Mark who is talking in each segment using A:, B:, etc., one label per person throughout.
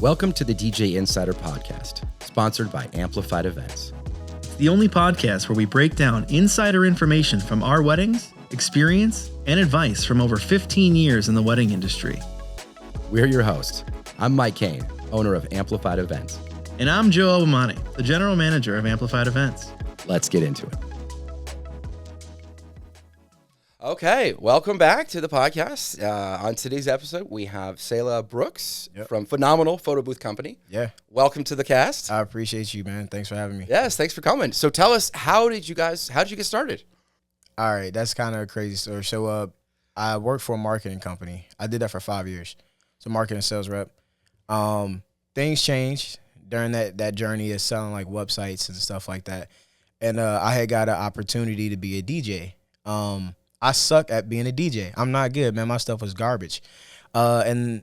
A: Welcome to the DJ Insider Podcast, sponsored by Amplified Events.
B: It's the only podcast where we break down insider information from our weddings, experience, and advice from over 15 years in the wedding industry.
A: We're your hosts. I'm Mike Kane, owner of Amplified Events.
B: And I'm Joe Obamani, the general manager of Amplified Events.
A: Let's get into it. Okay, welcome back to the podcast. On today's episode, we have Selah Brooks from Phenomenal Photo Booth Company.
C: Yeah.
A: Welcome to the cast.
C: I appreciate you, man. Thanks for having me.
A: Yes, thanks for coming. So tell us, how did you get started?
C: All right, that's kind of a crazy story. So I worked for a marketing company. I did that for 5 years. So marketing sales rep. Things changed during that journey of selling like websites and stuff like that. And I had got an opportunity to be a DJ. I suck at being a DJ. I'm not good, man. My stuff was garbage. And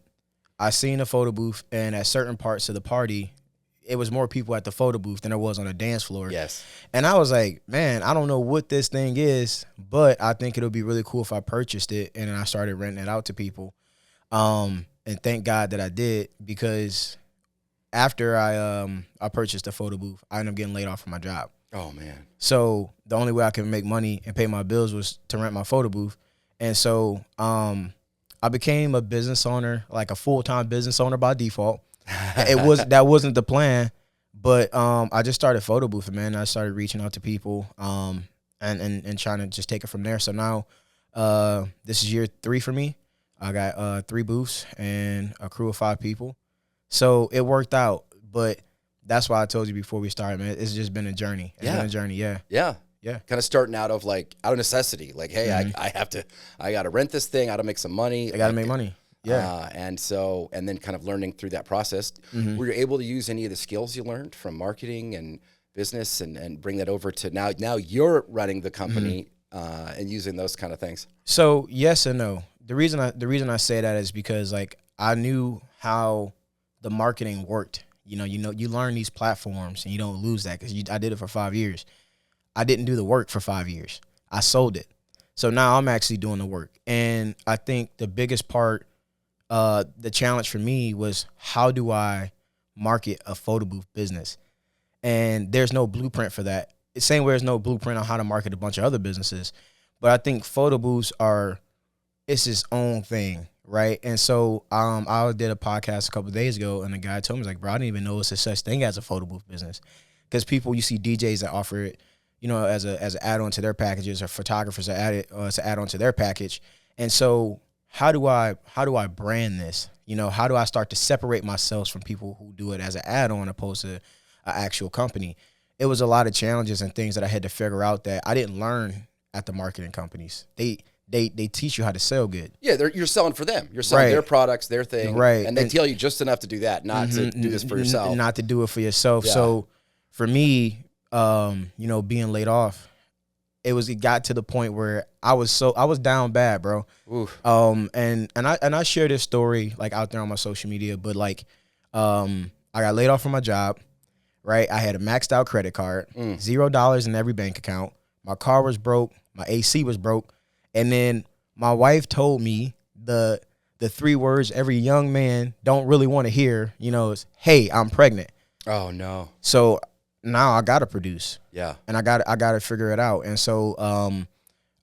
C: I seen a photo booth, and at certain parts of the party, it was more people at the photo booth than there was on the dance floor.
A: Yes.
C: And I was like, man, I don't know what this thing is, but I think it'll be really cool if I purchased it. And then I started renting it out to people. And thank God that I did, because after I purchased the photo booth, I ended up getting laid off from my job.
A: Oh, man.
C: So the only way I could make money and pay my bills was to rent my photo booth. And so I became a business owner, like a full-time business owner by default. That wasn't the plan, but I just started photo boothing, man. I started reaching out to people and trying to just take it from there. So now this is year 3 for me. I got 3 booths and a crew of 5 people. So it worked out, but that's why I told you before we started, man. It's just been a journey. It's been a journey, yeah.
A: Yeah.
C: Yeah.
A: Kind of starting out of necessity. Like, hey, I got to rent this thing. I got to make some money.
C: I got to make money. Yeah.
A: And then kind of learning through that process, were you able to use any of the skills you learned from marketing and business and bring that over to now you're running the company and using those kind of things?
C: So yes and no. The reason I say that is because like I knew how the marketing worked. You learn these platforms and you don't lose that, because I did it for 5 years. I didn't do the work for 5 years. I sold it. So now I'm actually doing the work. And I think the biggest part, the challenge for me was, how do I market a photo booth business? And there's no blueprint for that. The same way there's no blueprint on how to market a bunch of other businesses. But I think photo booths it's its own thing. Right. And so I did a podcast a couple of days ago, and the guy told me, like, bro, I didn't even know it's a such thing as a photo booth business. Because you see DJs that offer it, as an add-on to their packages, or photographers that add it as an add-on to their package. And so how do I brand this? How do I start to separate myself from people who do it as an add-on opposed to an actual company? It was a lot of challenges and things that I had to figure out that I didn't learn at the marketing companies. They teach you how to sell good. Yeah,
A: you're selling for them. You're selling their products, their thing.
C: Right.
A: And they tell you just enough to do that, not to do this for yourself.
C: Not to do it for yourself. Yeah. So for me, being laid off, it got to the point where I was down bad, bro.
A: Oof.
C: And I share this story like out there on my social media, but like I got laid off from my job, right? I had a maxed out credit card, $0 in every bank account. My car was broke, my AC was broke. And then my wife told me the 3 words every young man don't really want to hear, is, hey, I'm pregnant.
A: Oh, no.
C: So now I got to produce.
A: Yeah.
C: And I got to figure it out. And so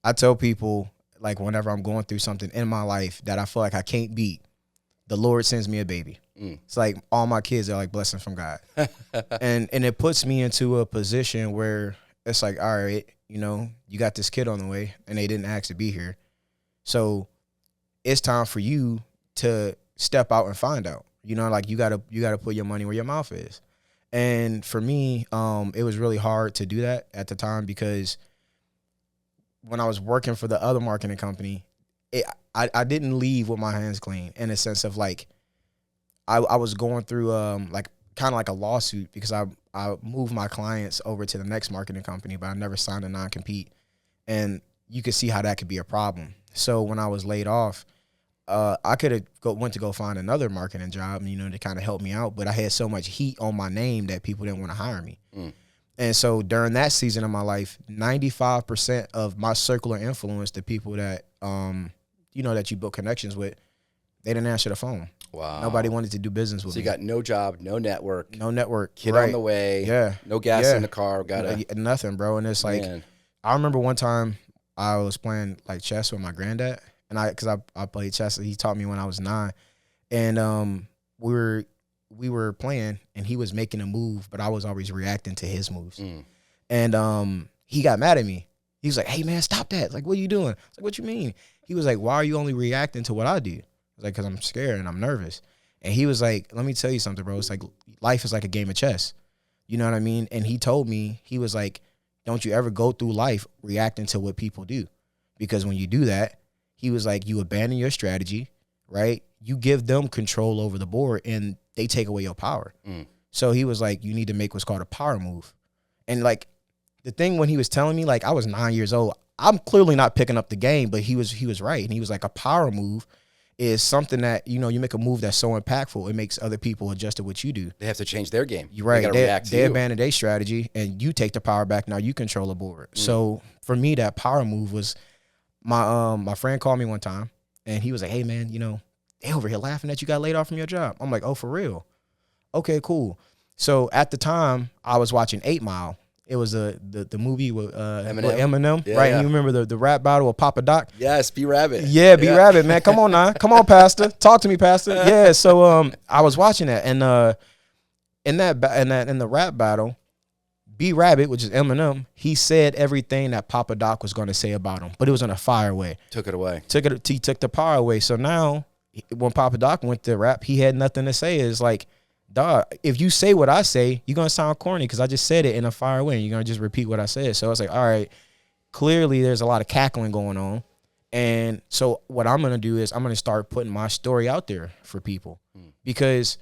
C: I tell people, like, whenever I'm going through something in my life that I feel like I can't beat, the Lord sends me a baby. It's like all my kids are like blessings from God. and it puts me into a position where it's like, all right, you got this kid on the way and they didn't ask to be here. So it's time for you to step out and find out, like you gotta put your money where your mouth is. And for me, it was really hard to do that at the time, because when I was working for the other marketing company, I didn't leave with my hands clean, in a sense of like, I was going through like kind of like a lawsuit, because I moved my clients over to the next marketing company, but I never signed a non-compete. And you could see how that could be a problem. So when I was laid off, I could have went to go find another marketing job, to kind of help me out. But I had so much heat on my name that people didn't want to hire me. And so during that season of my life, 95% of my circle of influence, the people that, that you build connections with, they didn't answer the phone.
A: Wow.
C: Nobody wanted to do business with
A: So
C: me.
A: you got no job, no network,
C: no network.
A: kid
C: right.
A: on the way.
C: Yeah.
A: No gas
C: Yeah.
A: in the car. Got
C: Nothing, bro. And it's like,
A: man.
C: I remember one time I was playing like chess with my granddad, and because I played chess. He taught me when I was 9, and we were playing, and he was making a move, but I was always reacting to his moves. And he got mad at me. He was like, "Hey man, stop that! Like, what are you doing?" I was like, "What you mean?" He was like, "Why are you only reacting to what I do?" I was like, "Cause I'm scared and I'm nervous." And he was like, "Let me tell you something, bro. It's like life is like a game of chess. You know what I mean?" And he told me, he was like, "Don't you ever go through life reacting to what people do, because when you do that," he was like, "you abandon your strategy, right? You give them control over the board, and they take away your power." So he was like, "You need to make what's called a power move." And like, the thing when he was telling me, like, I was 9 years old. I'm clearly not picking up the game, but he was right. And he was like, a power move is something that, you know, you make a move that's so impactful, it makes other people adjust to what you do.
A: They have to change their game.
C: You're right.
A: They gotta react to
C: They
A: you.
C: abandon their strategy, and you take the power back. Now you control the board. So for me, that power move was my friend called me one time, and he was like, "Hey man, you know, they over here laughing that you got laid off from your job." I'm like, "Oh, for real? Okay, cool." So at the time, I was watching 8 Mile. It was the movie with Eminem,
A: Yeah,
C: right?
A: yeah.
C: And you remember the rap battle with Papa Doc?
A: Yes, B Rabbit.
C: Yeah, B Rabbit, man. Come on now. Come on, Pastor. Talk to me, Pastor. Yeah, so I was watching that, and in the rap battle, B Rabbit, which is Eminem, he said everything that Papa Doc was going to say about him, but it was in a fire way.
A: Took it away.
C: He took the power away. So now when Papa Doc went to rap, he had nothing to say. It's like, dog, if you say what I say, you're going to sound corny because I just said it in a fire way, and you're going to just repeat what I said. So it's like, all right, clearly there's a lot of cackling going on. And so what I'm going to do is I'm going to start putting my story out there for people because,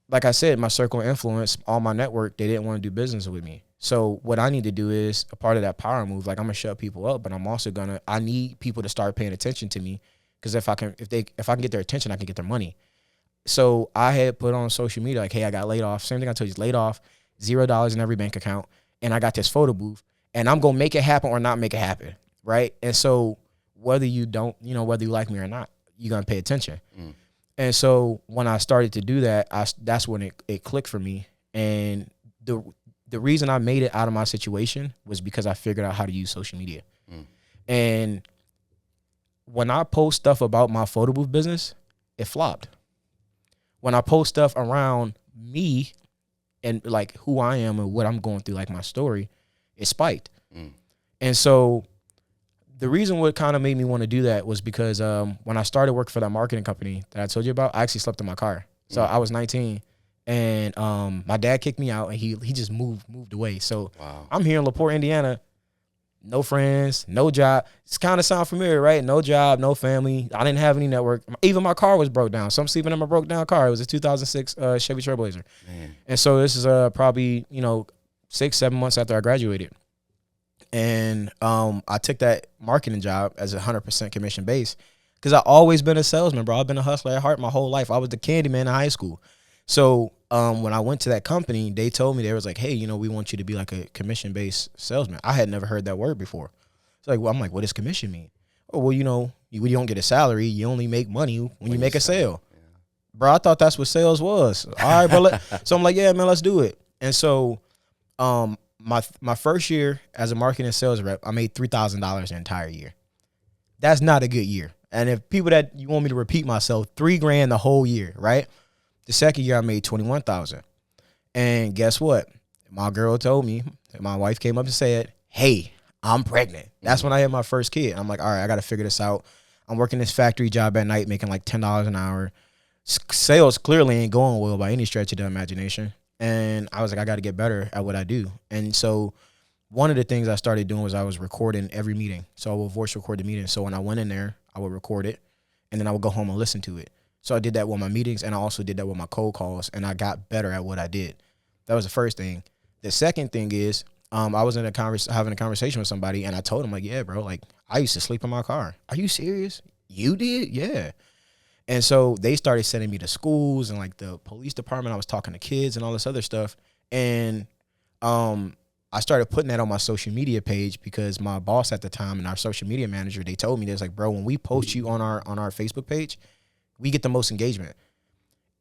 C: like I said, my circle of influence, all my network, they didn't want to do business with me. So what I need to do is a part of that power move. Like, I'm going to shut people up, but I'm also I need people to start paying attention to me because if I can get their attention, I can get their money. So I had put on social media, like, hey, I got laid off. Same thing I told you, laid off, $0 in every bank account. And I got this photo booth, and I'm going to make it happen or not make it happen. Right. And so whether you like me or not, you're going to pay attention. And so when I started to do that, that's when it clicked for me. And the reason I made it out of my situation was because I figured out how to use social media. And when I post stuff about my photo booth business, it flopped. When I post stuff around me and like who I am and what I'm going through, like my story, it spiked. And so the reason what kind of made me want to do that was because when I started working for that marketing company that I told you about, I actually slept in my car. So I was 19, and my dad kicked me out, and he just moved away. So I'm here in LaPorte, Indiana, no friends, no job. It's kind of sound familiar, right? No job, no family. I didn't have any network. Even my car was broke down. So I'm sleeping in my broke down car. It was a 2006 Chevy Trailblazer. Man. And so this is probably 6-7 months after I graduated. And I took that marketing job as 100% commission based because I've always been a salesman, bro. I've been a hustler at heart my whole life. I was the candy man in high school. So when I went to that company, they told me, they was like, hey, we want you to be like a commission based salesman. I had never heard that word before. It's like, well, I'm like, what does commission mean? Oh, well, you don't get a salary. You only make money when you make a sale. Yeah. Bro, I thought that's what sales was. All right, bro. So I'm like, yeah, man, let's do it. And so my first year as a marketing and sales rep, I made $3,000 the entire year. That's not a good year. And if people that you want me to repeat myself, $3,000 the whole year, right? The second year I made $21,000. And guess what? My girl told me, my wife came up and said, hey, I'm pregnant. That's when I had my first kid. I'm like, all right, I got to figure this out. I'm working this factory job at night, making like $10 an hour. Sales clearly ain't going well by any stretch of the imagination. And I was like, I got to get better at what I do. And so one of the things I started doing was I was recording every meeting. So I would voice record the meeting. So when I went in there, I would record it, and then I would go home and listen to it. So I did that with my meetings, and I also did that with my cold calls, and I got better at what I did. That was the first thing. The second thing is I was having a conversation with somebody, and I told him, like, yeah, bro, like, I used to sleep in my car. Are you serious? You did? Yeah. And so they started sending me to schools and like the police department. I was talking to kids and all this other stuff. And I started putting that on my social media page because my boss at the time and our social media manager, they told me, they was like, bro, when we post you on our Facebook page, we get the most engagement.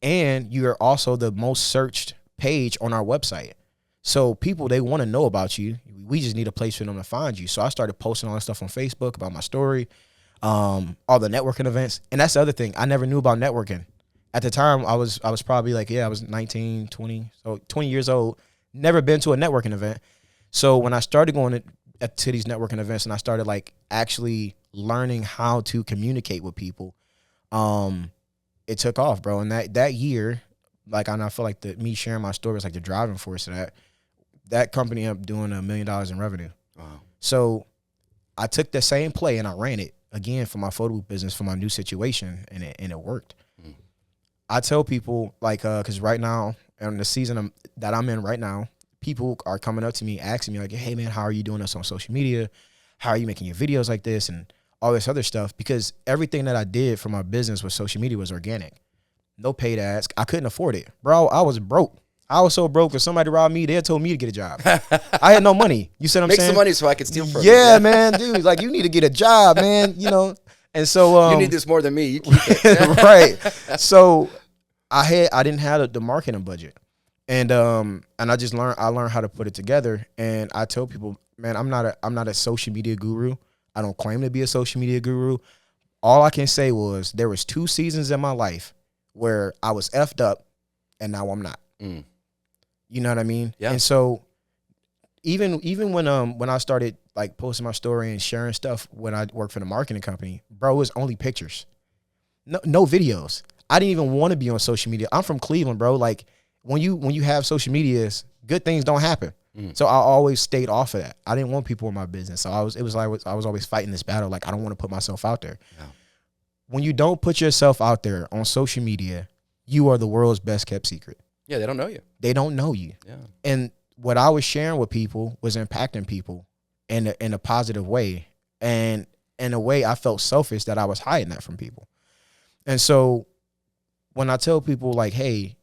C: and you're also the most searched page on our website. So people, they want to know about you. We just need a place for them to find you. So I started posting all this stuff on Facebook about my story, all the networking events. And that's the other thing. I never knew about networking. At the time, I was probably like, I was 19, 20, so 20 years old. Never been to a networking event. So when I started going to these networking events and I started like actually learning how to communicate with people, it took off, bro. And that year, like, and I feel like me sharing my story was like the driving force of that company ended up doing $1 million in revenue.
A: Wow.
C: So I took the same play and I ran it again for my photo booth business, for my new situation, and it worked. Mm. I tell people, like, because right now, in the season that I'm in right now, people are coming up to me asking me like, hey man, how are you doing this on social media? How are you making your videos like this and all this other stuff? Because everything that I did for my business with social media was organic. No paid ads. I couldn't afford it. Bro, I was broke. I was so broke. If somebody robbed me, they told me to get a job. I had no money. You see what I'm saying?
A: Make some money so I can steal from you.
C: Yeah, man, dude. Like, you need to get a job, man. You know? And so
A: you need this more than me. You keep it.
C: Right. So I didn't have the marketing budget. And I just learned how to put it together. And I tell people, man, I'm not a social media guru. I don't claim to be a social media guru. All I can say was there was 2 seasons in my life where I was effed up and now I'm not. Mm. You know what I mean?
A: Yeah.
C: And so even when I started like posting my story and sharing stuff when I worked for the marketing company, bro, it was only pictures. No videos. I didn't even want to be on social media. I'm from Cleveland, bro. Like, when you have social medias, good things don't happen. Mm. So I always stayed off of that. I didn't want people in my business. So I was always fighting this battle. Like, I don't want to put myself out there. Yeah. When you don't put yourself out there on social media, you are the world's best kept secret.
A: Yeah, they don't know you.
C: They don't know you.
A: Yeah.
C: And what I was sharing with people was impacting people in a positive way. And in a way I felt selfish that I was hiding that from people. And so when I tell people like, hey,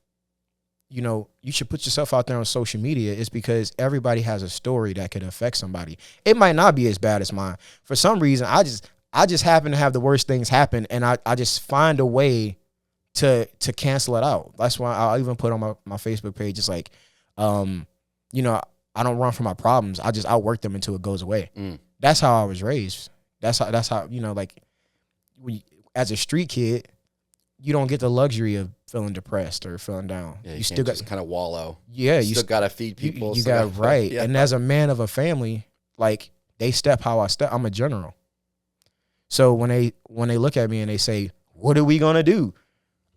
C: you know, you should put yourself out there on social media, it's because everybody has a story that could affect somebody. It might not be as bad as mine. For some reason, I just happen to have the worst things happen, and I just find a way to cancel it out. That's why I'll even put on my Facebook page, it's like, you know, I don't run from my problems. I just outwork them until it goes away. Mm. That's how I was raised. That's how, you know, like, as a street kid, you don't get the luxury of feeling depressed or feeling down.
A: Yeah, you still got to kind of wallow.
C: Yeah,
A: you still got to feed people.
C: You got right. Yeah. And as a man of a family, like, they step how I step. I'm a general. So when they look at me and they say, "What are we gonna do?"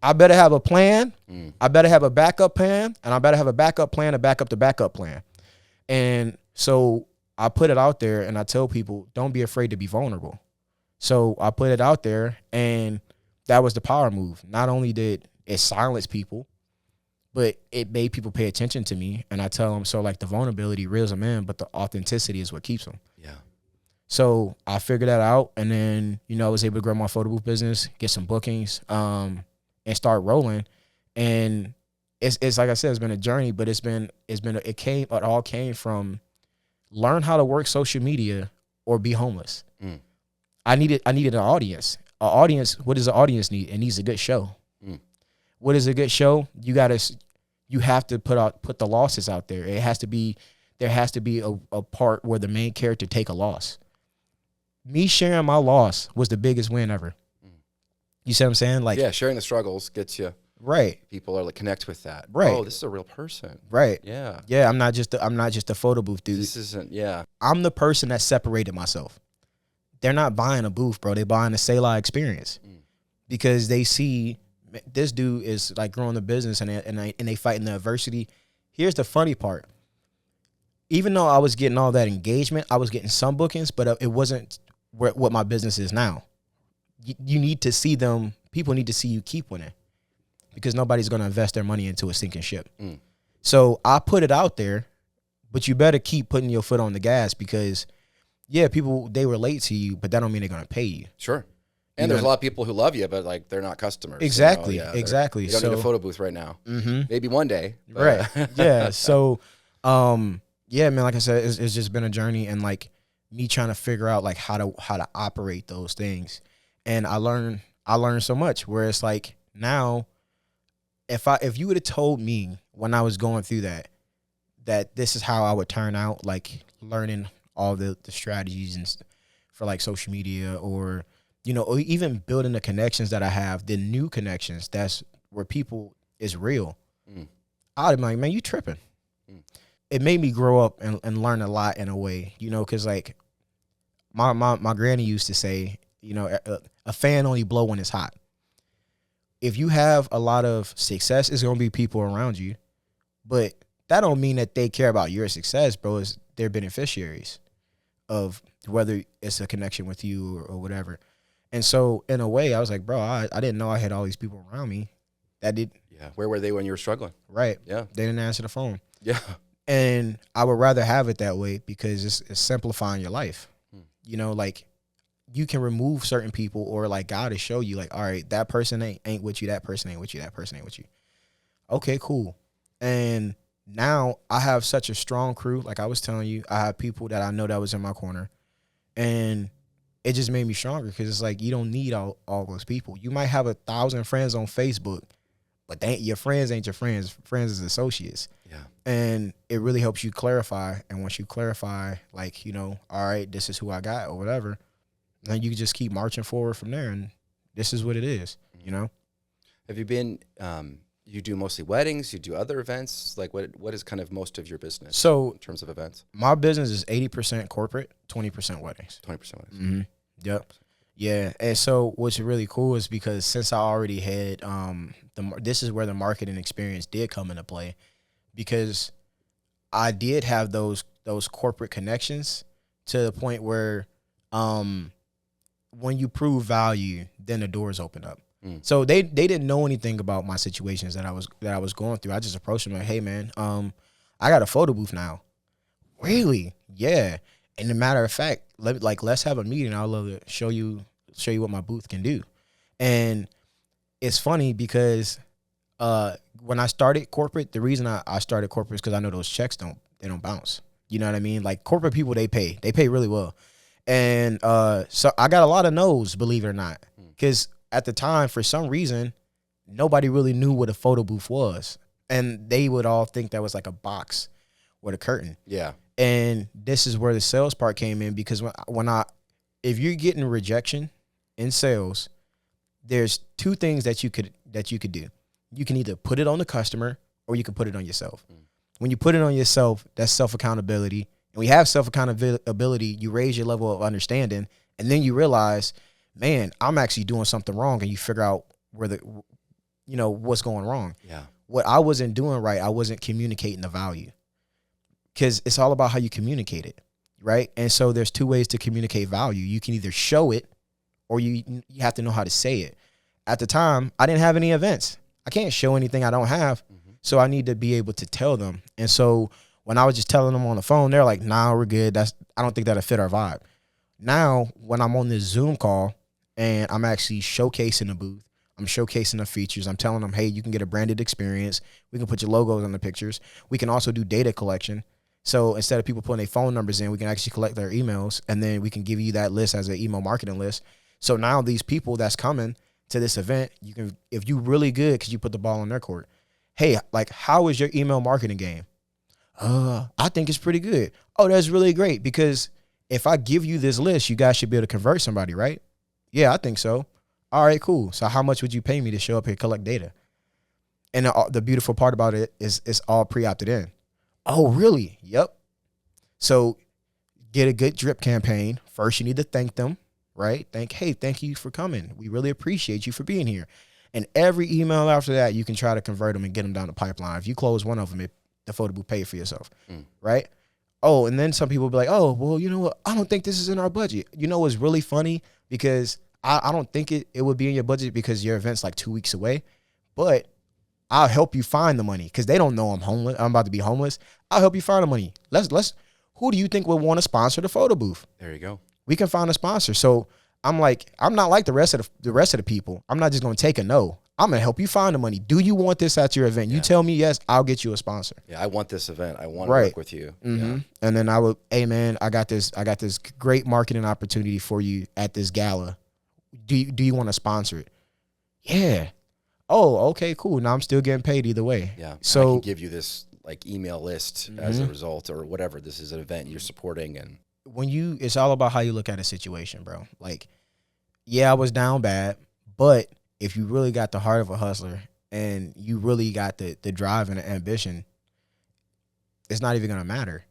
C: I better have a plan. Mm. I better have a backup plan, and I better have a backup plan to back up the backup plan. And so I put it out there, and I tell people, don't be afraid to be vulnerable. So I put it out there, and that was the power move. Not only did it silence people, but it made people pay attention to me. And I tell them, so like, the vulnerability reels them in, but the authenticity is what keeps them. Yeah. So I figured that out, and then, you know, I was able to grow my photo booth business, get some bookings, and start rolling. And it's like I said, it's been a journey, but it all came from learn how to work social media or be homeless. Mm. I needed an audience. An audience, what does an audience need? It needs a good show. Mm. What is a good show? You have to put the losses out there. There has to be a part where the main character take a loss. Me sharing my loss was the biggest win ever. You see what I'm saying? Like,
A: yeah, sharing the struggles gets you
C: right.
A: People are like, connect with that.
C: Right.
A: Oh, this is a real person.
C: Right.
A: Yeah.
C: Yeah. I'm not just a photo booth dude.
A: This isn't. Yeah.
C: I'm the person that separated myself. They're not buying a booth, bro. They're buying the Selah experience because they see this dude is like growing the business and they fighting the adversity. Here's the funny part. Even though I was getting all that engagement, I was getting some bookings, but it wasn't what my business is now. You need to see them. People need to see you keep winning because nobody's going to invest their money into a sinking ship. Mm. So I put it out there, but you better keep putting your foot on the gas because, yeah, people, they relate to you, but that don't mean they're going to pay you.
A: Sure. And there's a lot of people who love you, but like they're not customers.
C: Exactly.
A: You know?
C: Exactly.
A: They don't need a photo booth right now. Mm-hmm. Maybe one day.
C: Right. Yeah. So, yeah, man, like I said, it's just been a journey and like me trying to figure out like how to operate those things. And I learned so much where it's like now if you would have told me when I was going through that this is how I would turn out, like learning all the strategies and for like social media, or or even building the connections that I have, the new connections, that's where people is real. I'd be like, man, you tripping. It made me grow up and learn a lot in a way, because like my granny used to say, a fan only blow when it's hot. If you have a lot of success, it's gonna be people around you, but that don't mean that they care about your success, bro. They're beneficiaries of whether it's a connection with you or whatever. And so in a way, I was like, bro, I didn't know I had all these people around me that did.
A: Yeah. Where were they when you were struggling?
C: Right.
A: Yeah.
C: They didn't answer the phone.
A: Yeah.
C: And I would rather have it that way because it's simplifying your life. Like you can remove certain people, or like God to show you like, all right, that person ain't with you. That person ain't with you. That person ain't with you. Okay, cool. And now I have such a strong crew. Like I was telling you, I have people that I know that was in my corner, and it just made me stronger because it's like you don't need all those people. You might have 1,000 friends on Facebook, but your friends ain't your friends. Friends is associates.
A: Yeah.
C: And it really helps you clarify. And once you clarify, like, all right, this is who I got or whatever, then you can just keep marching forward from there. And this is what it is,
A: Have you been, you do mostly weddings, you do other events? Like what is kind of most of your business
C: So
A: in terms of events?
C: my business is 80% corporate, 20% weddings.
A: 20% weddings.
C: Mm-hmm. Yep. Yeah. And so what's really cool is because since I already had, this is where the marketing experience did come into play, because I did have those corporate connections to the point where, when you prove value, then the doors open up. So they didn't know anything about my situations that I was going through. I just approached them like, hey man, I got a photo booth now. Really? Yeah. And a matter of fact, let's have a meeting. I'd love to show you what my booth can do. And it's funny because when I started corporate, the reason I started corporate is because I know those checks don't bounce. You know what I mean? Like corporate people, they pay really well. And so I got a lot of no's, believe it or not, because at the time, for some reason, nobody really knew what a photo booth was, and they would all think that was like a box with a curtain.
A: Yeah.
C: And this is where the sales part came in, because if you're getting rejection in sales, there's two things that you could do. You can either put it on the customer or you can put it on yourself. When you put it on yourself, that's self-accountability. And we have self-accountability, you raise your level of understanding, and then you realize, man, I'm actually doing something wrong, and you figure out where what's going wrong.
A: Yeah.
C: What I wasn't doing right, I wasn't communicating the value. Because it's all about how you communicate it, right? And so there's two ways to communicate value. You can either show it, or you have to know how to say it. At the time, I didn't have any events. I can't show anything I don't have. So I need to be able to tell them. And so when I was just telling them on the phone, they're like, nah, we're good. I don't think that'll fit our vibe. Now, when I'm on this Zoom call and I'm actually showcasing the booth, I'm showcasing the features, I'm telling them, hey, you can get a branded experience. We can put your logos on the pictures. We can also do data collection. So instead of people putting their phone numbers in, we can actually collect their emails, and then we can give you that list as an email marketing list. So now these people that's coming to this event, you can, if you really good, because you put the ball in their court. Hey, like, how is your email marketing game? I think it's pretty good. Oh, that's really great, because if I give you this list, you guys should be able to convert somebody, right? Yeah, I think so. All right, cool. So how much would you pay me to show up here and collect data? And the beautiful part about it is it's all pre-opted in. Oh, really? Yep. So get a good drip campaign. First, you need to thank them, right? Thank you for coming. We really appreciate you for being here. And every email after that, you can try to convert them and get them down the pipeline. If you close one of them, the photo booth pay for yourself, right? Oh, and then some people will be like, oh, well, you know what? I don't think this is in our budget. You know what's really funny? Because I don't think it would be in your budget because your event's like 2 weeks away. But I'll help you find the money because they don't know I'm homeless. I'm about to be homeless. I'll help you find the money. Who do you think would want to sponsor the photo booth?
A: There you go.
C: We can find a sponsor. So I'm not like the rest of the people. I'm not just going to take a no. I'm going to help you find the money. Do you want this at your event? You tell me yes, I'll get you a sponsor.
A: Yeah, I want this event. I want to work with you.
C: Mm-hmm.
A: Yeah.
C: And then I would, hey man, I got this great marketing opportunity for you at this gala. Do you want to sponsor it? Yeah. oh, okay, cool. Now I'm still getting paid either way.
A: Yeah.
C: So
A: I can give you this like email list as a result or whatever. This is an event you're supporting. And
C: it's all about how you look at a situation, bro. Like, yeah, I was down bad, but if you really got the heart of a hustler and you really got the drive and the ambition, it's not even gonna matter.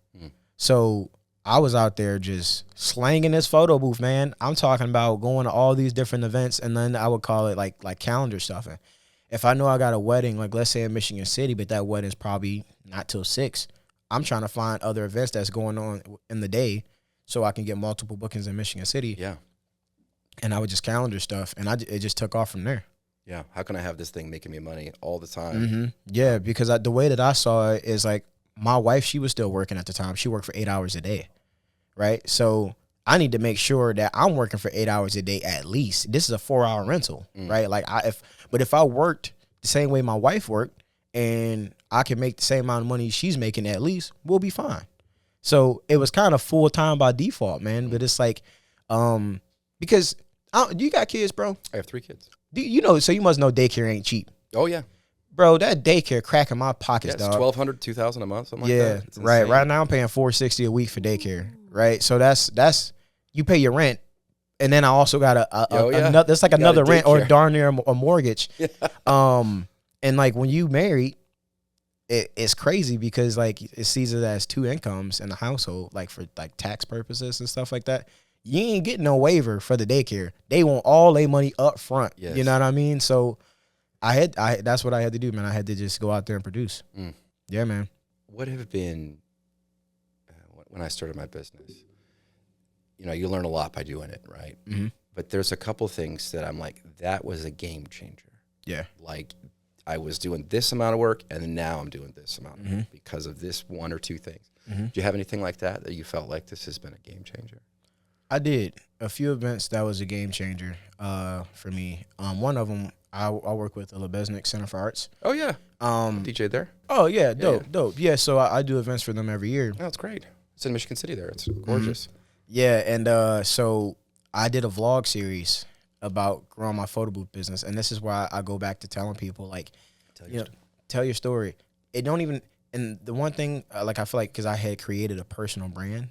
C: So I was out there just slanging this photo booth, man. I'm talking about going to all these different events, and then I would call it like calendar stuffing. If I know I got a wedding, like let's say in Michigan City, but that wedding's probably not till 6, I'm trying to find other events that's going on in the day so I can get multiple bookings in Michigan City.
A: yeah.
C: And I would just calendar stuff, and it just took off from there.
A: Yeah. How can I have this thing making me money all the time?
C: Yeah, because the way that I saw it is like my wife, she was still working at the time. She worked for 8 hours a day, right? So I need to make sure that I'm working for 8 hours a day at least. This is a 4-hour rental, right? Like if I worked the same way my wife worked and I can make the same amount of money she's making at least, we'll be fine. So it was kind of full time by default, man. But it's like, because you got kids, bro?
A: I have 3 kids.
C: So you must know daycare ain't cheap.
A: Oh, yeah.
C: Bro, that daycare cracking my pockets,
A: Yeah, it's
C: dog.
A: $1,200, $2,000 a month, something
C: Yeah,
A: like that. It's
C: right.
A: insane.
C: Right now I'm paying $460 a week for daycare, right? So that's you pay your rent, and then I also got another. That's like another rent or darn near a mortgage.
A: Yeah.
C: And like when you married, it's crazy because like it sees it as 2 incomes in the household, like for like tax purposes and stuff like that. You ain't getting no waiver for the daycare. They want all their money up front.
A: Yes.
C: You know what I mean? So that's what I had to do, man. I had to just go out there and produce. Yeah, man.
A: What have been, when I started my business, you learn a lot by doing it, right? But there's a couple things that I'm like, that was a game changer.
C: Yeah.
A: Like I was doing this amount of work and then now I'm doing this amount of work because of this 1 or 2 things. Do you have anything like that you felt like this has been a game changer?
C: I did a few events that was a game changer for me. One of them, I work with the Lebesnick Center for Arts.
A: Oh, yeah. DJ there?
C: Oh, yeah, dope. Yeah, so I do events for them every year.
A: Oh, that's great. It's in Michigan City there. It's gorgeous.
C: Yeah, and so I did a vlog series about growing my photo booth business, and this is why I go back to telling people, like, tell your story. It don't even, and the one thing, like I feel like because I had created a personal brand,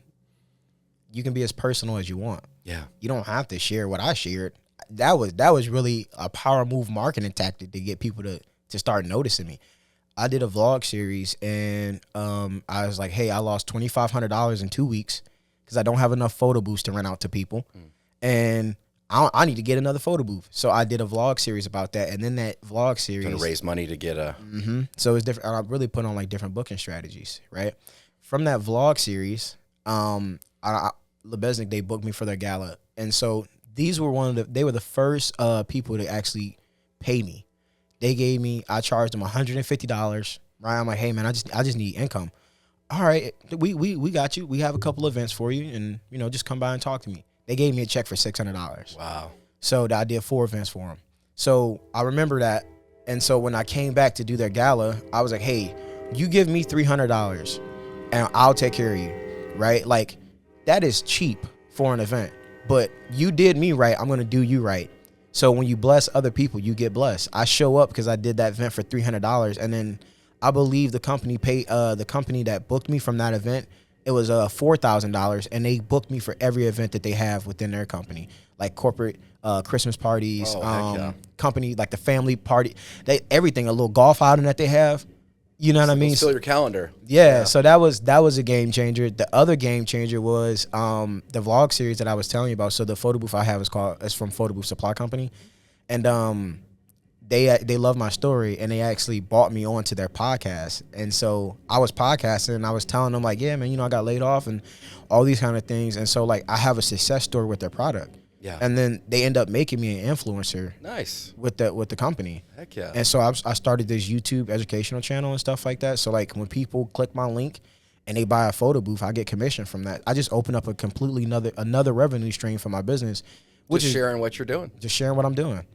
C: you can be as personal as you want.
A: Yeah.
C: You don't have to share what I shared. That was really a power move marketing tactic to get people to start noticing me. I did a vlog series and I was like, hey, I lost $2,500 in 2 weeks because I don't have enough photo booths to rent out to people. And I need to get another photo booth. So I did a vlog series about that. And then that vlog series.
A: Trying to raise money to get a.
C: So it's different. I really put on like different booking strategies, right? From that vlog series, Lebesnick, they booked me for their gala. And so these were they were the first people to actually pay me. I charged them $150, right? I'm like, hey man, I just need income. All right, we got you. We have a couple events for you, and just come by and talk to me. They gave me a check for $600.
A: Wow.
C: So I did 4 events for them. So I remember that, and so when I came back to do their gala, I was like, hey, you give me $300, and I'll take care of you, right? Like that is cheap for an event, but you did me right. I'm gonna do you right. So when you bless other people, you get blessed. I show up because I did that event for $300, and then I believe the company that booked me from that event, it was $4,000, and they booked me for every event that they have within their company, like corporate Christmas parties, company like the family party, everything, a little golf outing that they have. You know what I mean?
A: Fill your calendar.
C: Yeah, so that was a game changer. The other game changer was the vlog series that I was telling you about. So the photo booth I have is from Photo Booth Supply Company, and they love my story, and they actually brought me on to their podcast. And so I was podcasting, and I was telling them like, yeah, man, I got laid off and all these kind of things. And so like I have a success story with their product.
A: Yeah.
C: And then they end up making me an influencer.
A: Nice.
C: With the company.
A: Heck yeah.
C: And so I started this YouTube educational channel and stuff like that. So like when people click my link and they buy a photo booth, I get commission from that. I just open up a completely another revenue stream for my business, which is
A: sharing what you're doing.
C: Just sharing what I'm doing.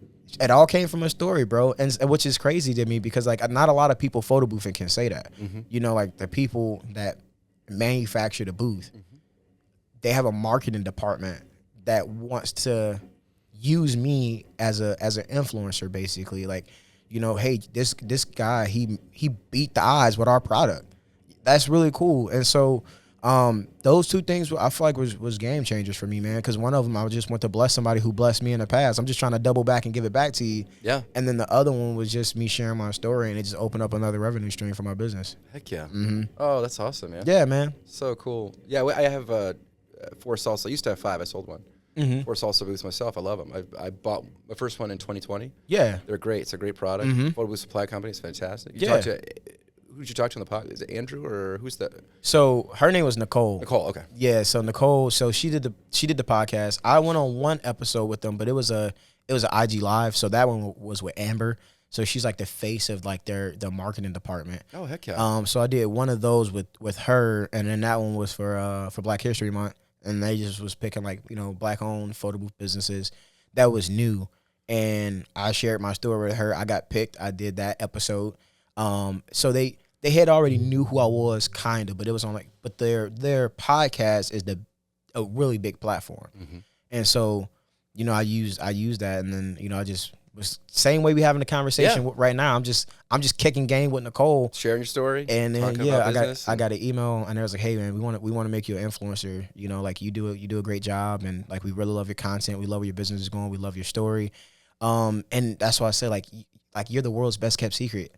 C: It all came from a story, bro, and which is crazy to me because like not a lot of people photo boothing can say that. Like the people that manufacture the booth, they have a marketing department that wants to use me as an influencer, basically. Like, you know, hey, this guy, he beat the odds with our product. That's really cool. And so those two things I feel like was game changers for me, man. Because one of them, I just went to bless somebody who blessed me in the past. I'm just trying to double back and give it back to you.
A: Yeah.
C: And then the other one was just me sharing my story, and it just opened up another revenue stream for my business.
A: Heck yeah. Mm-hmm. Oh, that's awesome, man.
C: Yeah, man.
A: So cool. Yeah, I have 4 salsa. I used to have 5. I sold one. 4 salsa booths myself. I love them. I bought my first one in 2020.
C: Yeah.
A: They're great. It's a great product. Photo Booth Supply Company is fantastic. Who did you talk to on the pod? Is it Andrew or who's that?
C: So her name was Nicole.
A: Nicole, okay.
C: Yeah, so Nicole, so she did the podcast. I went on one episode with them, but it was an IG live. So that one was with Amber. So she's like the face of like the marketing department.
A: Oh, heck yeah.
C: So I did one of those with her, and then that one was for Black History Month, and they just was picking like, you know, black owned photo booth businesses that was new, and I shared my story with her. I got picked. I did that episode. So they had already knew who I was, kind of, but it was on like, but their podcast is a really big platform, and so, you know, I used that, and then, you know, I just was same way we having a conversation right now. I'm just kicking game with Nicole,
A: sharing your story,
C: and then I got an email, and they was like, hey man, we want to make you an influencer. You know, like you do a great job, and like we really love your content. We love where your business is going. We love your story, and that's why I say like you're the world's best kept secret.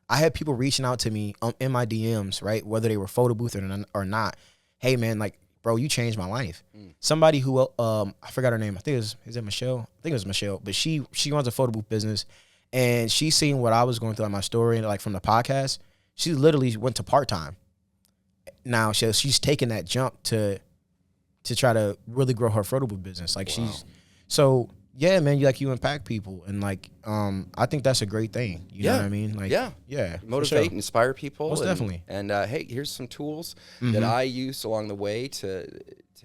C: I had people reaching out to me in my DMs, right? Whether they were photo booth or not. Hey man, like, bro, you changed my life. Somebody who I forgot her name. I think is it Michelle? I think it was Michelle. But she runs a photo booth business, and she seen what I was going through on my story, and like from the podcast, she literally went to part-time. Now she's taking that jump to try to really grow her photo booth business. Like so yeah, man, you impact people, and like I think that's a great thing. You know what I mean? Like
A: motivate, inspire people.
C: Most definitely.
A: And hey, here's some tools that I used along the way to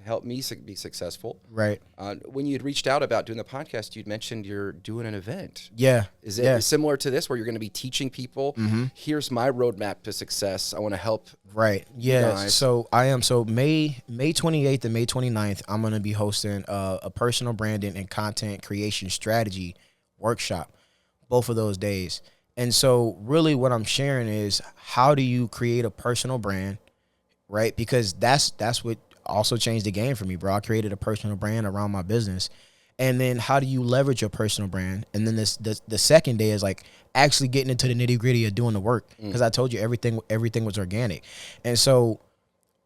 A: help me be successful.
C: Right.
A: When you'd reached out about doing the podcast, you'd mentioned you're doing an event.
C: Yeah.
A: Is it similar to this, where you're going to be teaching people? Here's my roadmap to success. I want to help.
C: Right. Yeah. So I am. So May 28th and May 29th, I'm going to be hosting a personal branding and content creation strategy workshop, both of those days. And so really what I'm sharing is, how do you create a personal brand, right? Because that's what also changed the game for me, bro. I created a personal brand around my business. And then how do you leverage your personal brand? And then the second day is like actually getting into the nitty gritty of doing the work. Because I told you everything was organic. And so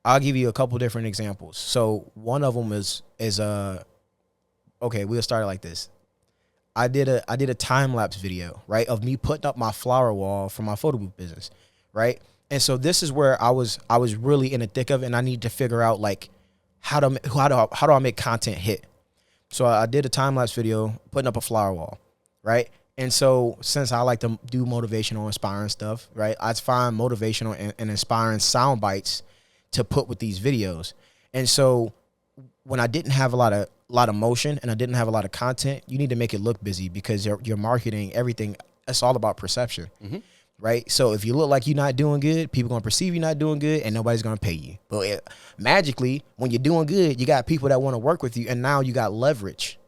C: I'll give you a couple different examples. So one of them is okay, we'll start it like this. I did a time lapse video, right, of me putting up my flower wall for my photo booth business, right? And so this is where I was really in the thick of it, and I need to figure out like how do I make content hit. So I did a time lapse video putting up a flower wall, right? And so since I like to do motivational, inspiring stuff, right, I find motivational and inspiring sound bites to put with these videos. And so when I didn't have a lot of motion and I didn't have a lot of content, you need to make it look busy, because your marketing, everything, it's all about perception. Right? So if you look like you're not doing good, people going to perceive you're not doing good, and nobody's going to pay you. But magically, when you're doing good, you got people that want to work with you, and now you got leverage.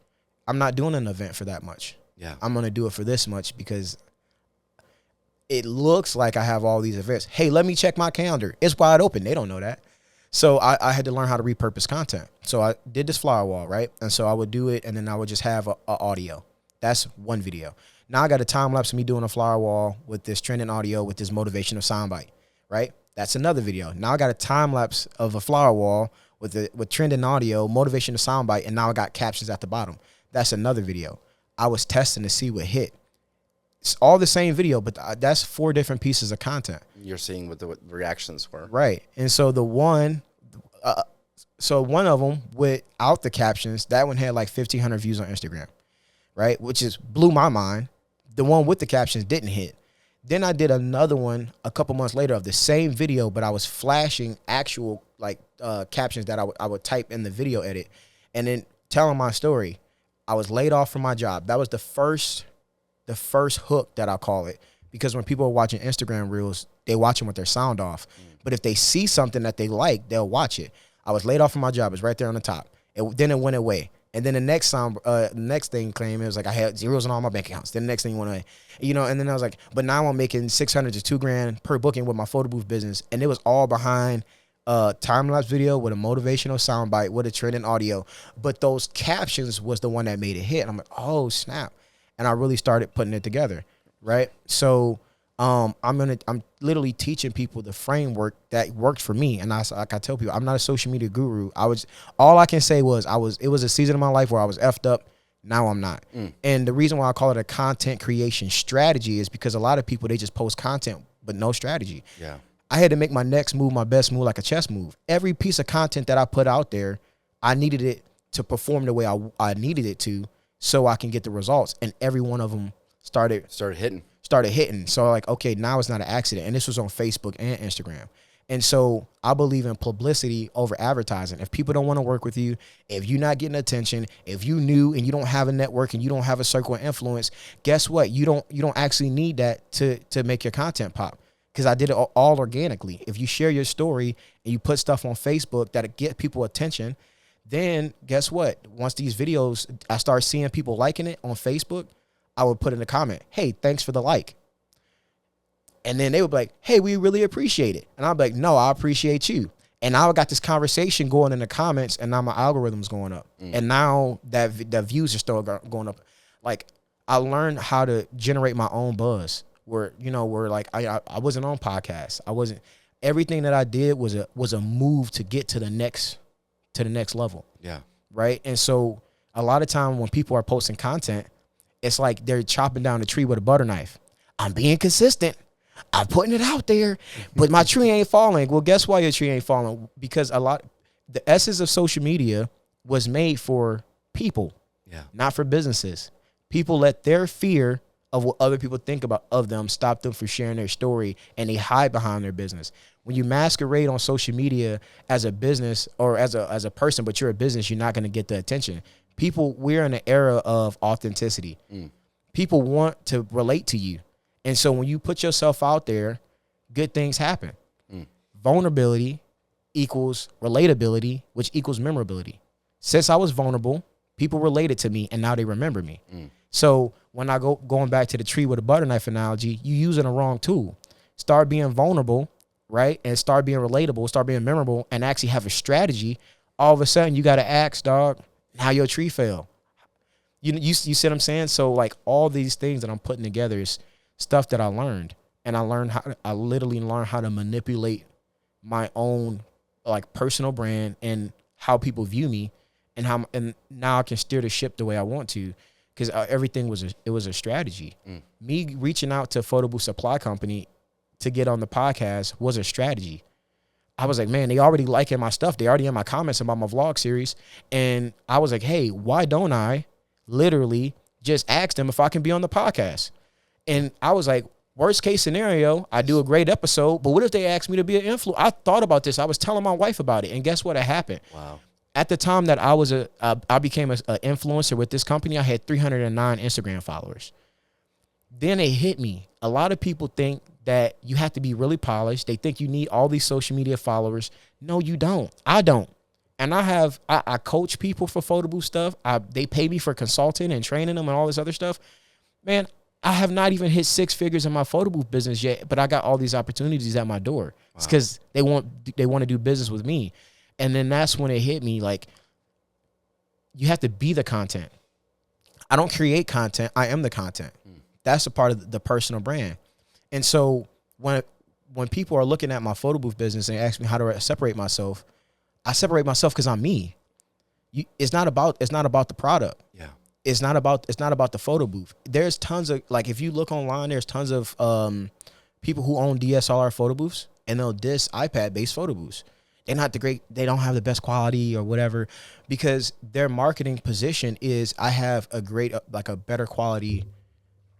C: I'm not doing an event for that much. Yeah, I'm going to do it for this much, because it looks like I have all these events. Hey, let me check my calendar. It's wide open. They don't know that. So I had to learn how to repurpose content. So I did this flower wall, right? And so I would do it, and then I would just have a audio. That's one video. Now I got a time lapse of me doing a flower wall with this trending audio with this motivational soundbite, right? That's another video. Now I got a time lapse of a flower wall with trending audio, motivational soundbite, and now I got captions at the bottom. That's another video. I was testing to see what hit. It's all the same video, but that's 4 different pieces of content.
A: You're seeing what the reactions were.
C: Right. And so one of them without the captions, that one had like 1,500 views on Instagram, right? Which blew my mind. The one with the captions didn't hit. Then I did another one a couple months later of the same video, but I was flashing actual like captions that I would type in the video edit, and then telling my story. I was laid off from my job. That was the first hook that I call it, because when people are watching Instagram reels, they watch them with their sound off. But if they see something that they like, they'll watch it. I was laid off from my job. It's right there on the top. Then it went away. And then the next thing came, it was like I had zeros in all my bank accounts. Then the next thing you want to, and then I was like, but now I'm making $600 to $2,000 per booking with my photo booth business, and it was all behind a time-lapse video with a motivational soundbite with a trending audio. But those captions was the one that made it hit. And I'm like, oh snap! And I really started putting it together, right? So I'm literally teaching people the framework that worked for me. And like I tell people, I'm not a social media guru. All I can say was it was a season of my life where I was effed up. Now I'm not. And the reason why I call it a content creation strategy is because a lot of people, they just post content, but no strategy.
A: Yeah.
C: I had to make my next move, my best move, like a chess move. Every piece of content that I put out there, I needed it to perform the way I needed it to, so I can get the results. And every one of them started hitting. So like, okay, now it's not an accident. And this was on Facebook and Instagram. And so I believe in publicity over advertising. If people don't want to work with you, if you're not getting attention, if you new and you don't have a network and you don't have a circle of influence, guess what? You don't actually need that to make your content pop. Because I did it all organically. If you share your story and you put stuff on Facebook that'll get people attention, then guess what? Once these videos, I start seeing people liking it on Facebook, I would put in a comment, hey, thanks for the like. And then they would be like, hey, we really appreciate it. And I'd be like, no, I appreciate you. And now I got this conversation going in the comments, and now my algorithm's going up. And now that the views are still going up. Like, I learned how to generate my own buzz. Where like I wasn't on podcasts. Everything that I did was a move to get to the next level.
A: Yeah.
C: Right. And so a lot of time when people are posting content, it's like they're chopping down the tree with a butter knife. I'm being consistent. I'm putting it out there, but my tree ain't falling. Well, guess why your tree ain't falling? Because the essence of social media was made for people, not for businesses. People let their fear of what other people think of them stop them from sharing their story, and they hide behind their business. When you masquerade on social media as a business or as a person, but you're a business, you're not going to get the attention. We're in an era of authenticity. People want to relate to you. And so when you put yourself out there, good things happen. Vulnerability equals relatability, which equals memorability. Since I was vulnerable, people related to me, and now they remember me. So when I going back to the tree with a butter knife analogy, you using the wrong tool. Start being vulnerable, right? And start being relatable, start being memorable, and actually have a strategy. All of a sudden, you got to ask, dog, how your tree fell. You see what I'm saying? So like all these things that I'm putting together is stuff that I learned. And I literally learned how to manipulate my own like personal brand and how people view me, and now I can steer the ship the way I want to. Because everything was a strategy. Me reaching out to Photo Booth Supply Company to get on the podcast was a strategy. I was like, man, they already liking my stuff. They already in my comments about my vlog series. And I was like, hey, why don't I literally just ask them if I can be on the podcast? And I was like, worst case scenario, I do a great episode, but what if they ask me to be an influencer? I thought about this. I was telling my wife about it. And guess what happened?
A: Wow.
C: At the time that I became an influencer with this company, I had 309 Instagram followers. Then it hit me. A lot of people think that you have to be really polished. They think you need all these social media followers. No, you don't. I don't. And I coach people for photo booth stuff. They pay me for consulting and training them and all this other stuff. Man, I have not even hit 6 figures in my photo booth business yet, but I got all these opportunities at my door. Wow. It's because they want to do business with me. And then that's when it hit me, like, you have to be the content. I don't create content. I am the content. That's a part of the personal brand. And so when people are looking at my photo booth business and ask me how to separate myself, I separate myself because I'm me. It's not about the product. Yeah. It's not about the photo booth. There's tons of, like, if you look online, there's tons of people who own DSLR photo booths, and they'll diss iPad-based photo booths. They're not they don't have the best quality or whatever, because their marketing position is, I have a great, like a better quality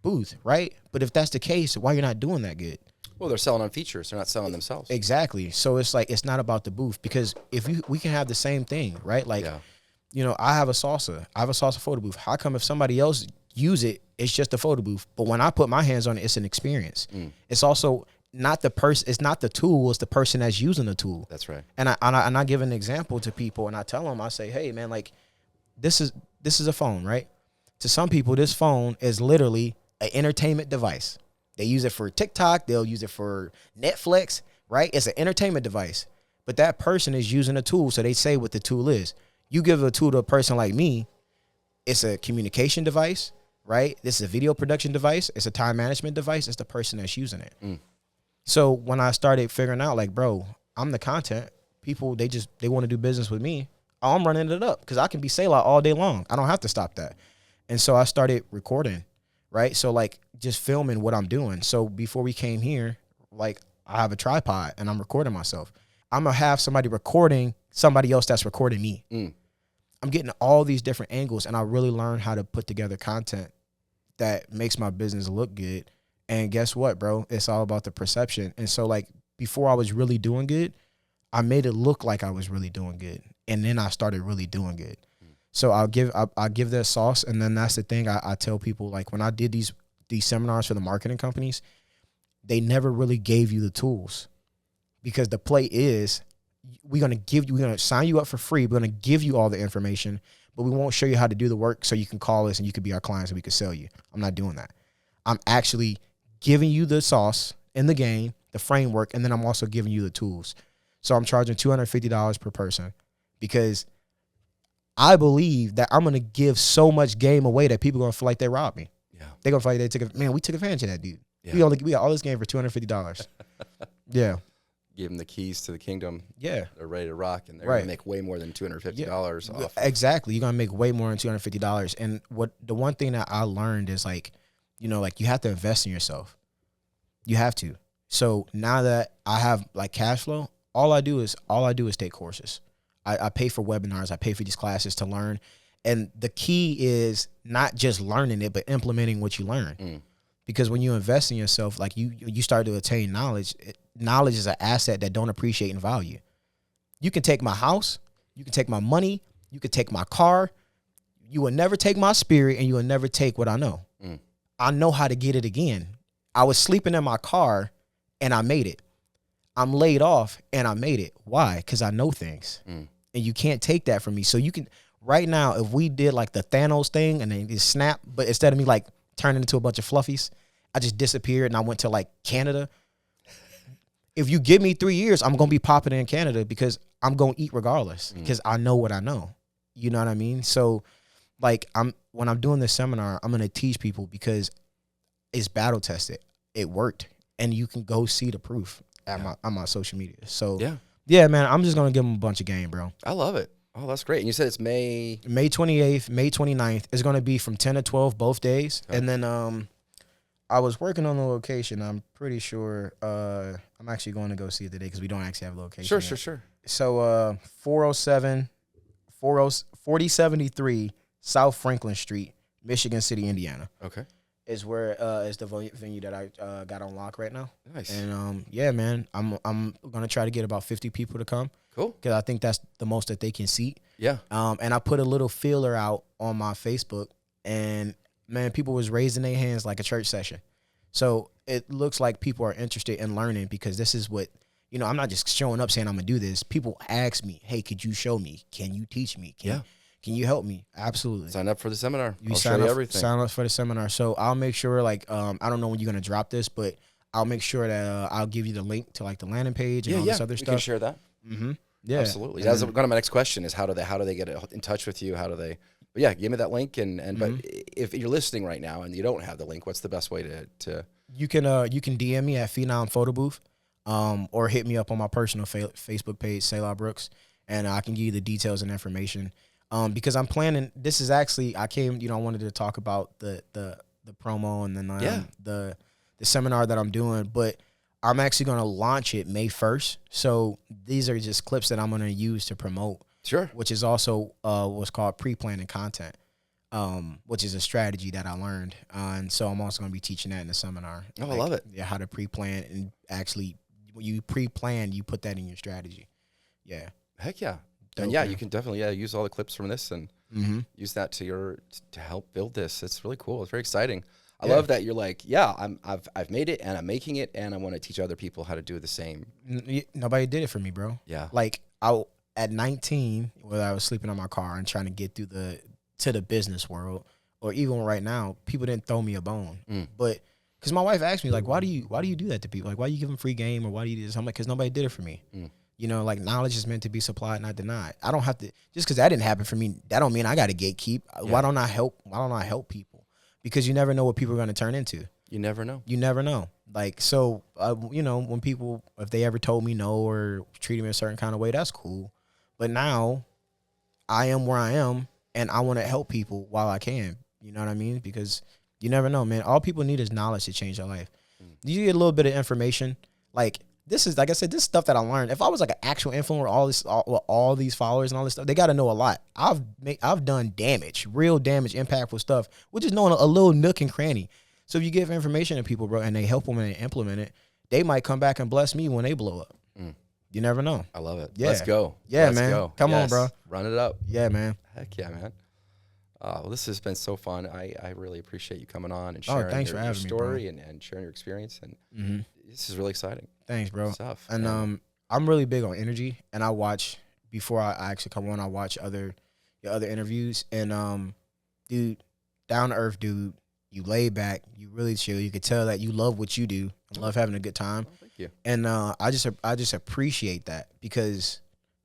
C: booth, right? But if that's the case, why you're not doing that good?
A: Well, they're selling on features. They're not selling themselves.
C: Exactly. So it's like, it's not about the booth, because we can have the same thing, right? Like, I have a salsa photo booth. How come if somebody else use it, it's just a photo booth? But when I put my hands on it, it's an experience. It's also not the person. It's not the tool. It's the person that's using the tool.
A: That's right.
C: And I give an example to people, and I tell them, I say, hey man, like, this is this is a phone, right? To some people, this phone is literally an entertainment device. They use it for TikTok. They'll use it for Netflix, right? It's an entertainment device. But that person is using a tool, so they say what the tool is. You give a tool to a person like me, it's a communication device, right? This is a video production device. It's a time management device. It's the person that's using it. So when I started figuring out, like, bro, I'm the content. People, they want to do business with me. I'm running it up because I can be Selah all day long. I don't have to stop that. And so I started recording, right? So, like, just filming what I'm doing. So before we came here, like, I have a tripod and I'm recording myself. I'm going to have somebody recording somebody else that's recording me. I'm getting all these different angles, and I really learned how to put together content that makes my business look good. And guess what, bro? It's all about the perception. And so, like, before I was really doing good, I made it look like I was really doing good. And then I started really doing good. So I'll give that sauce. And then that's the thing I tell people, like, when I did these seminars for the marketing companies, they never really gave you the tools, because the play is we're going to sign you up for free. We're going to give you all the information, but we won't show you how to do the work so you can call us and you could be our clients and we could sell you. I'm not doing that. I'm actually giving you the sauce in the game, the framework, and then I'm also giving you the tools. So I'm charging $250 per person because I believe that I'm going to give so much game away that people are going to feel like they robbed me.
A: Yeah.
C: They're going to feel like we took advantage of that dude.
A: Yeah.
C: We got all this game for $250. Yeah.
A: Give them the keys to the kingdom.
C: Yeah.
A: They're ready to rock, and they're going to make way more than $250 off.
C: Exactly. You're going to make way more than $250. And the one thing that I learned is, like, you know, like, you have to invest in yourself. You have to. So now that I have, like, cash flow, all I do is take courses. I pay for webinars. I pay for these classes to learn. And the key is not just learning it, but implementing what you learn. Because when you invest in yourself, like, you start to attain knowledge. Knowledge is an asset that don't appreciate in value. You can take my house. You can take my money. You can take my car. You will never take my spirit, and you will never take what I know. I know how to get it again. I was sleeping in my car, and I made it. I'm laid off, and I made it. Why? Because I know things. And you can't take that from me. So you can, right now, if we did, like, the Thanos thing and then just snap, but instead of me, like, turning into a bunch of fluffies, I just disappeared and I went to, like, Canada. If you give me 3 years, I'm going to be popping in Canada because I'm going to eat regardless because I know what I know. You know what I mean? So, like, when I'm doing this seminar, I'm going to teach people because it's battle tested. It worked. And you can go see the proof on my social media. So, yeah, man, I'm just going to give them a bunch of game, bro.
A: I love it. Oh, that's great. And you said it's May
C: 28th, May 29th. It's going to be from 10 to 12 both days. Okay. And then I was working on the location. I'm pretty sure I'm actually going to go see it today because we don't actually have a location.
A: Sure.
C: So 4073 South Franklin Street, Michigan City, Indiana.
A: Okay.
C: Is where is the venue that I got on lock right now.
A: Nice.
C: And yeah, man, I'm gonna try to get about 50 people to come.
A: Cool.
C: Because I think that's the most that they can seat.
A: Yeah.
C: And I put a little feeler out on my Facebook, and man, people was raising their hands like a church session. So it looks like people are interested in learning because this is what, you know, I'm not just showing up saying I'm gonna do this. People ask me, hey, could you show me? Can you teach me? Can you help me? Absolutely.
A: Sign up for the seminar.
C: I'll show you everything. Sign up for the seminar. So I'll make sure, like, I don't know when you're going to drop this, but I'll make sure that I'll give you the link to, like, the landing page and all this other stuff.
A: You can share that.
C: Yeah.
A: Absolutely. That's one of my next question is how do they get in touch with you? How do they, but yeah, give me that link. But if you're listening right now and you don't have the link, what's the best way to? You can
C: DM me at Phenom Photo Booth, or hit me up on my personal Facebook page, Selah Brooks, and I can give you the details and information. Because I'm planning, this is actually, I wanted to talk about the promo and then the seminar that I'm doing, but I'm actually going to launch it May 1st. So these are just clips that I'm going to use to promote.
A: Sure.
C: Which is also what's called pre-planning content, which is a strategy that I learned. And so I'm also going to be teaching that in the seminar.
A: Oh, I love it.
C: Yeah, how to pre-plan, and actually when you pre-plan, you put that in your strategy. Yeah.
A: Heck yeah. And yeah, you can definitely use all the clips from this and use that to help build this. It's really cool. It's very exciting. I love that you're like, I've made it and I'm making it and I want to teach other people how to do the same.
C: Nobody did it for me, bro.
A: Yeah.
C: Like at 19, where I was sleeping in my car and trying to get through to the business world, or even right now, people didn't throw me a bone. But because my wife asked me, like, why do you do that to people? Like, why do you give them free game, or why do you do this? I'm like, because nobody did it for me. You know, like, knowledge is meant to be supplied, not denied. I don't have to, just because that didn't happen for me, that don't mean I got to gatekeep. Why don't I help people? Because you never know what people are going to turn into.
A: You never know.
C: You never know. Like, so, you know, when people, if they ever told me no or treated me a certain kind of way, that's cool. But now I am where I am, and I want to help people while I can. You know what I mean? Because you never know, man. All people need is knowledge to change their life. You get a little bit of information. Like, this is, like I said, this stuff that I learned. If I was like an actual influencer, all these followers and all this stuff, they got to know a lot. I've done damage, real damage, impactful stuff, which is knowing a little nook and cranny. So if you give information to people, bro, and they help them and they implement it, they might come back and bless me when they blow up. You never know.
A: I love it.
C: Yeah.
A: Let's go.
C: Yeah,
A: Let's
C: man.
A: go.
C: Come on, bro.
A: Run it up.
C: Yeah, man.
A: Heck yeah, man. Well, this has been so fun. I really appreciate you coming on and sharing
C: thanks for
A: your
C: having me,
A: story and sharing your experience. And this is really exciting.
C: Thanks, bro.
A: Stuff.
C: And I'm really big on energy, and I watch before I actually come on. I watch your other interviews, and dude, down to earth, dude. You lay back, you really chill. You could tell that you love what you do, and love having a good time.
A: Oh, thank you.
C: And I just appreciate that, because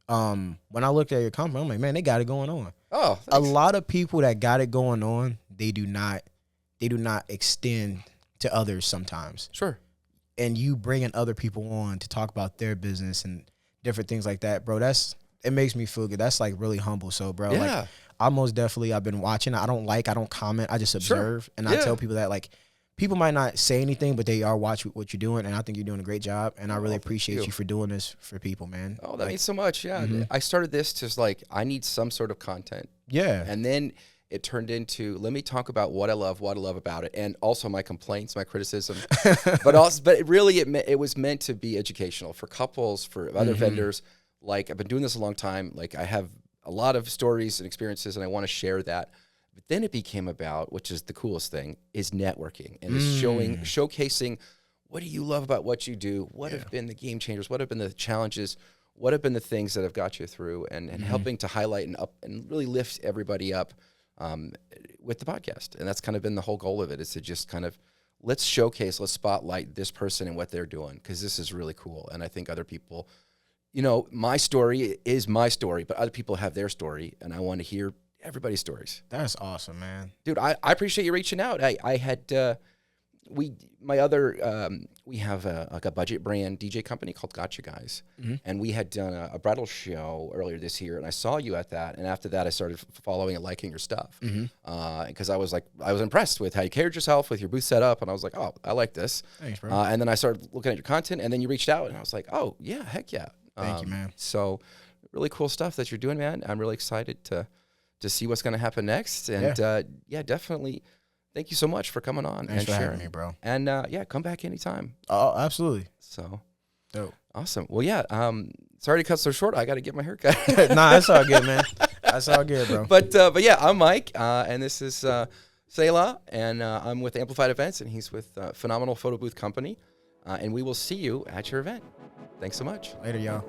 C: when I looked at your company, I'm like, man, they got it going on.
A: Oh,
C: thanks. A lot of people that got it going on, they do not extend to others sometimes.
A: Sure.
C: And you bringing other people on to talk about their business and different things like that, bro, it makes me feel good. That's like really humble. So, bro, like, I've been watching. I don't comment. I just observe. Sure. And I tell people that, like, people might not say anything, but they are watching what you're doing. And I think you're doing a great job. And I really appreciate you for doing this for people, man.
A: Oh, that means so much. Yeah. I started this just like, I need some sort of content.
C: Yeah.
A: And then it turned into, let me talk about what I love about it, and also my complaints, my criticism. but it was meant to be educational for couples, for other vendors. Like, I've been doing this a long time. Like, I have a lot of stories and experiences, and I want to share that. But then it became about, which is the coolest thing, is networking and is showcasing what do you love about what you do? What have been the game changers? What have been the challenges? What have been the things that have got you through? And helping to highlight and really lift everybody up with the podcast. And that's kind of been the whole goal of it, is to just kind of let's spotlight this person and what they're doing, because this is really cool. And I think other people, you know, my story is my story, but other people have their story, and I want to hear everybody's stories.
C: That's awesome, man.
A: Dude, I appreciate you reaching out. I had we have a budget brand DJ company called Gotcha Guys, and we had done a bridal show earlier this year, and I saw you at that, and after that I started following and liking your stuff, because I was impressed with how you carried yourself, with your booth set up, and I was like, oh, I like this.
C: Thanks, bro.
A: And then I started looking at your content, and then you reached out, and I was like, oh yeah, heck yeah.
C: Thank you, man.
A: So really cool stuff that you're doing, man. I'm really excited to see what's going to happen next, and definitely. Thank you so much for coming on and sharing.
C: Having me, bro.
A: And come back anytime.
C: Oh, absolutely.
A: So
C: dope.
A: Awesome. Well, yeah. Sorry to cut so short. I got to get my hair cut.
C: Nah, that's all good, man. That's all good, bro.
A: But yeah, I'm Mike, and this is Selah, and I'm with Amplified Events, and he's with Phenomenal Photo Booth Company, and we will see you at your event. Thanks so much.
C: Later, y'all.